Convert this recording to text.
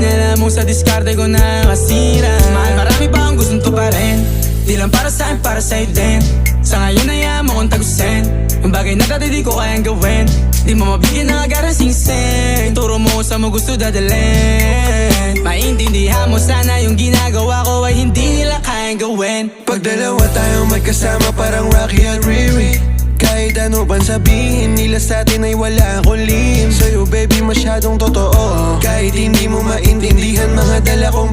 alam mo sa diskarte ko na masira. Mahal, marami pa akong gustong tuparin. Di lang para sa'kin, para sa'yo din. Sa ngayon ayaw mo kong tagusin ang bagay na dati di ko kayang gawin. Di mo mabigyan ng agarang singsing. Turo mo sa mo gusto dadalhin. Maintindihan mo sana yung ginagawa ko ay hindi nila kayang gawin. Pag dalawa tayong magkasama parang Rocky at Riri. Kahit ano bang sabihin nila sa'tin ay wala akong lihim. Sa'yo baby masyadong totoo. Kahit hindi mo maintindihan mga dala kong